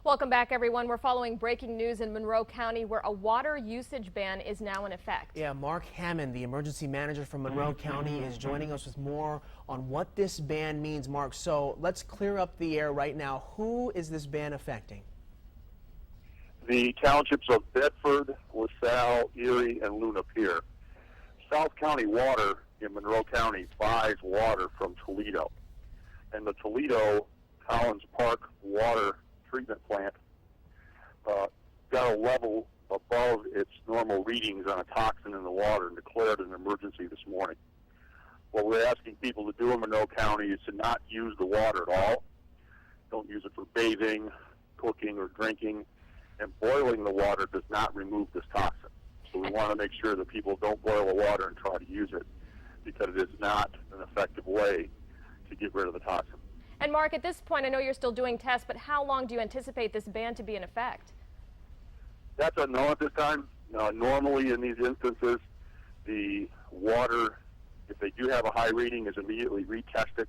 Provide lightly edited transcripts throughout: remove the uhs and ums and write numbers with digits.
Welcome back, everyone. We're following breaking news in Monroe County where a water usage ban is now in effect. Yeah, Mark Hammond, the emergency manager from Monroe County, is joining us with more on what this ban means, Mark. So let's clear up the air right now. Who is this ban affecting? The townships of Bedford, LaSalle, Erie, and Luna Pier. South County Water in Monroe County buys water from Toledo. And the Toledo Collins Park water treatment plant got a level above its normal readings on a toxin in the water and declared an emergency this morning. What we're asking people to do in Monroe County is to not use the water at all. Don't use it for bathing, cooking, or drinking. And boiling the water does not remove this toxin. So we want to make sure that people don't boil the water and try to use it, because it is not an effective way to get rid of the toxin. And Mark, at this point, I know you're still doing tests, but how long do you anticipate this ban to be in effect? That's unknown at this time. Normally in these instances, the water, if they do have a high reading, is immediately retested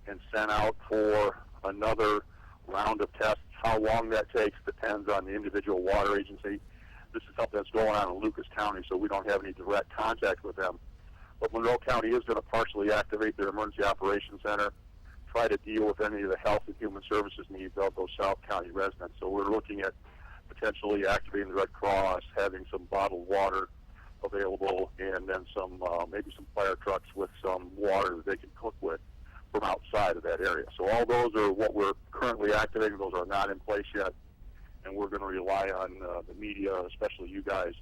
and sent out for another round of tests. How long that takes depends on the individual water agency. This is something that's going on in Lucas County, so we don't have any direct contact with them. But Monroe County is going to partially activate their Emergency Operations Center, try to deal with any of the health and human services needs of those South County residents. So we're looking at potentially activating the Red Cross, having some bottled water available, and then some maybe some fire trucks with some water that they can cook with from outside of that area. So all those are what we're currently activating. Those are not in place yet, and we're going to rely on the media, especially you guys,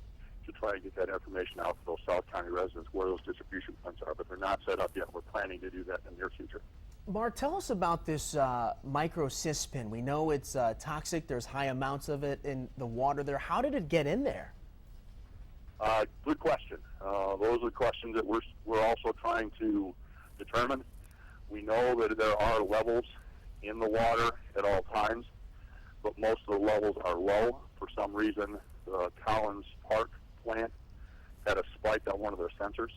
to try and get that information out to those South County residents where those distribution plants are. But they're not set up yet. We're planning to do that in the near future. Mark, tell us about this microcyspin. We know it's toxic. There's high amounts of it in the water there. How did it get in there? Good question. Those are questions that we're also trying to determine. We know that there are levels in the water at all times, but most of the levels are low. For some reason, the Collins Park plant had a spike on one of their sensors,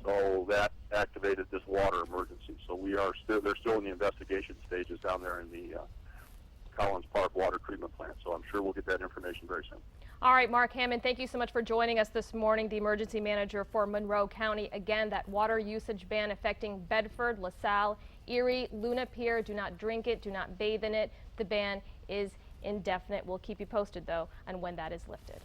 so that activated this water emergency. So they're still in the investigation stages down there in the Collins Park water treatment plant. So I'm sure we'll get that information very soon. All right, Mark Hammond, thank you so much for joining us this morning, the emergency manager for Monroe County. Again, that water usage ban affecting Bedford, LaSalle, Erie, Luna Pier. Do not drink it, do not bathe in it. The ban is indefinite. We'll keep you posted, though, on when that is lifted.